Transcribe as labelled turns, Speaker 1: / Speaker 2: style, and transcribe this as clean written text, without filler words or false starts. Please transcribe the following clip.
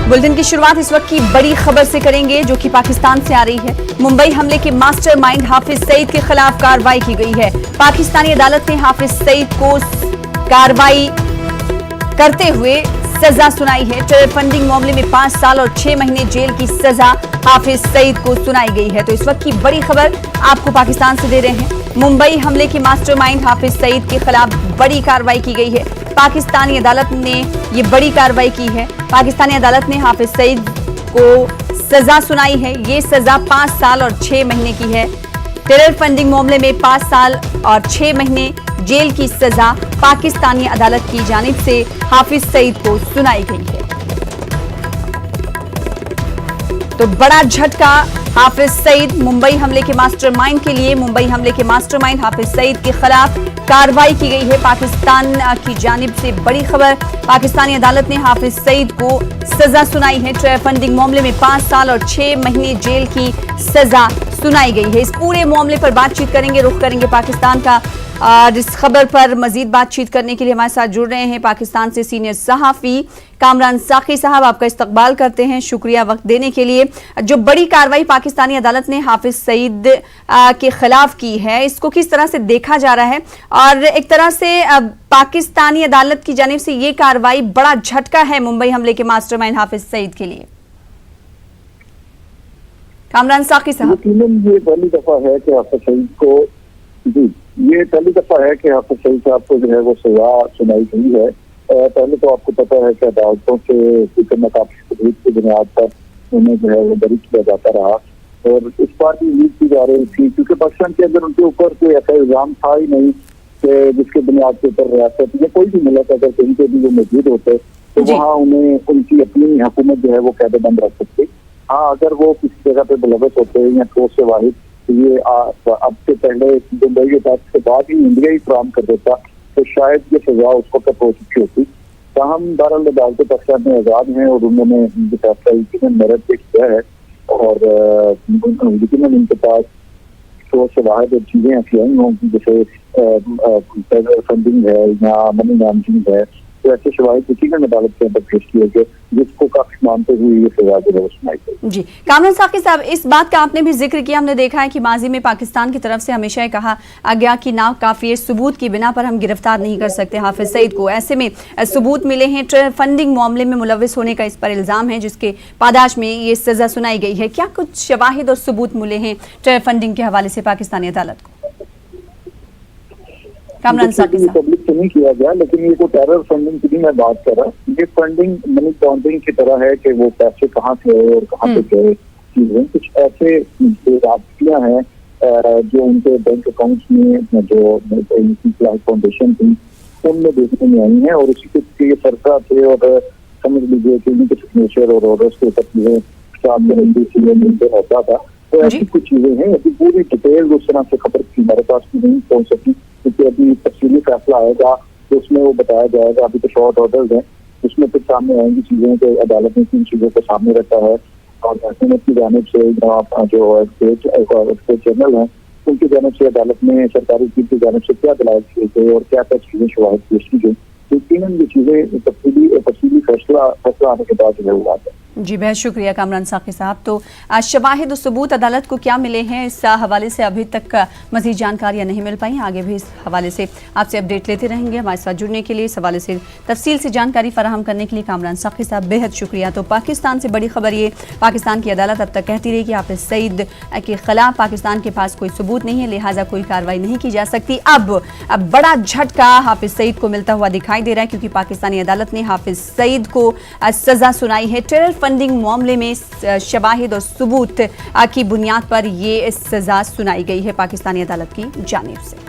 Speaker 1: Bulletin की शुरुआत इस वक्त की बड़ी खबर से करेंगे जो कि पाकिस्तान से आ रही है। मुंबई हमले के मास्टरमाइंड हाफिज सईद के खिलाफ कार्रवाई की गई है। पाकिस्तानी अदालत ने हाफिज सईद को कार्रवाई करते हुए सजा सुनाई है। टेरर फंडिंग मामले में 5 साल और 6 महीने जेल की सजा हाफिज सईद को सुनाई गई है। तो इस वक्त की बड़ी खबर आपको पाकिस्तान से दे रहे हैं। मुंबई हमले के मास्टरमाइंड हाफिज सईद के खिलाफ बड़ी कार्रवाई की गई है। पाकिस्तानी अदालत ने ये बड़ी कार्रवाई की है। पाकिस्तानी अदालत ने हाफिज सईद को सजा सुनाई है। ये सजा 5 साल और 6 महीने की है। टेरर फंडिंग मामले में 5 साल और 6 महीने जेल की सजा पाकिस्तानी अदालत की जानिब से हाफिज सईद को सुनाई गई है। तो बड़ा झटका हाफिज सईद मुंबई हमले के मास्टरमाइंड के लिए। मुंबई हमले के मास्टरमाइंड हाफिज सईद के खिलाफ कार्रवाई की गई है। पाकिस्तान की जानिब से बड़ी खबर। पाकिस्तानी अदालत ने हाफिज सईद को सजा सुनाई है। टेरर फंडिंग मामले में 5 साल और 6 महीने जेल की सजा सुनाई गई है। इस पूरे मामले पर बातचीत करेंगे, रुख करेंगे पाकिस्तान का। और इस खबर पर मजीद बातचीत करने के लिए हमारे साथ जुड़ रहे हैं पाकिस्तान से सीनियर सहाफ़ी कामरान साकी साहब। आपका इस्तकबाल करते हैं, शुक्रिया वक्त देने के लिए। जो बड़ी कार्रवाई पाकिस्तानी अदालत ने हाफिज सईद के खिलाफ की है, इसको किस तरह से देखा जा रहा है? और एक तरह से पाकिस्तानी अदालत की जानिब से ये कार्रवाई बड़ा झटका है मुंबई हमले के मास्टरमाइंड हाफिज सईद के लिए। कामरान साकी साहब,
Speaker 2: ये पहली दफा है कि हाफिज सईद को ये पहली दफा है कि हाफिज सईद साहब को जो है वो सजा सुनाई गई है। पहले तो आपको पता है कि अदालतों से नकाबी की बुनियाद पर उन्हें जो है वो बरी किया जाता रहा और इस बार भी उम्मीद की जा रही थी, क्योंकि पाकिस्तान के अंदर उनके ऊपर कोई ऐसा इल्जाम था ही नहीं कि जिसके बुनियाद के ऊपर रियासत या कोई भी मुल्क अगर कहीं पे भी वो मौजूद होते तो वहाँ उन्हें उनकी अपनी हुकूमत जो है वो कैदेबंद रख सकती। हाँ, अगर वो किसी जगह पे मुलव्वस होते या ठोस से वाहिद, ये अब से पहले दुबई के बाद ही इंडिया ही फराम कर देता तो शायद ये सजा उसको तक हो चुकी होती। ताहम बहरहाल अदालत पाकिस्तान में आज़ाद हैं और उन्होंने फैसला मेरिट पे किया है और लेकिन उनके पास तो शवाहिद और चीजें ऐसी आई होंगी जैसे फंडिंग है या मनी लॉन्ड्रिंग है, तो ऐसे शवाहिद यकीनन अदालत के अंदर पेश किए गए जिसको काफी मानते हुए ये सजा जो है सुनाई गई।
Speaker 1: जी कामरान साकी साहब, इस बात का आपने भी जिक्र किया। हमने देखा है कि माजी में पाकिस्तान की तरफ से हमेशा ये कहा गया कि ना काफी सबूत की बिना पर हम गिरफ्तार नहीं कर सकते हाफिज सईद को। ऐसे में सबूत मिले हैं, टेरर फंडिंग मामले में मुलव्विस होने का इस पर इल्जाम है जिसके पादाश में ये सजा सुनाई गई है। क्या कुछ शवाहिद और सबूत मिले हैं टेरर फंडिंग के हवाले से पाकिस्तानी अदालत को? कामरान साकी साहब,
Speaker 2: पब्लिक से नहीं किया गया, लेकिन ये को टेरर फंडिंग की भी मैं बात कर रहा हूँ। ये फंडिंग मनी लॉन्ड्रिंग की तरह है कि वो पैसे कहाँ से आए और कहाँ पे गए। चीजें कुछ ऐसे राशियां हैं जो उनके बैंक अकाउंट्स में जो फाउंडेशन थी उनमें देखने में आई है और उसी के सरकार थे और समझ लीजिए कि उनके सिग्नेचर और ऑर्डर्स के ऊपर चीजें साथ होता था। तो ऐसी कुछ चीजें हैं, अभी पूरी डिटेल उस तरह से खबर की हमारे पास भी नहीं पहुंच सकी, क्योंकि अभी तफसीली फैसला आएगा तो उसमें वो बताया जाएगा। अभी तो शॉर्ट ऑर्डर्स हैं, उसमें फिर सामने आएंगी चीजें कि अदालत ने किन चीजों को सामने रखा है और हुकूमत की जानिब से जो स्टेट जनरल हैं उनकी जानिब से अदालत में सरकारी टीम की जानिब से क्या दलाइल किए गए और क्या क्या चीजें शवाहिद पेश की गई। यकीनन ये चीजें तफसीली फैसला आने के बाद जो है वो आता है।
Speaker 1: जी बहुत शुक्रिया कामरान साकी साहब। तो शवाहिद और सबूत अदालत को क्या मिले हैं, इस हवाले से अभी तक मज़ीद जानकारियां नहीं मिल पाई। आगे भी इस हवाले से आपसे अपडेट लेते रहेंगे। हमारे साथ जुड़ने के लिए, इस हवाले से तफसील से जानकारी फराहम करने के लिए कामरान साकी साहब बेहद शुक्रिया। तो पाकिस्तान से बड़ी खबर ये, पाकिस्तान की अदालत अब तक कहती रही कि हाफिज सईद के खिलाफ पाकिस्तान के पास कोई सबूत नहीं है, लिहाजा कोई कार्रवाई नहीं की जा सकती। अब बड़ा झटका हाफिज सईद को मिलता हुआ दिखाई दे रहा है, क्योंकि पाकिस्तानी अदालत ने हाफिज सईद को सजा सुनाई है। टेरर फंडिंग मामले में शवाहिद और सबूत की बुनियाद पर यह सजा सुनाई गई है पाकिस्तानी अदालत की जानिब से।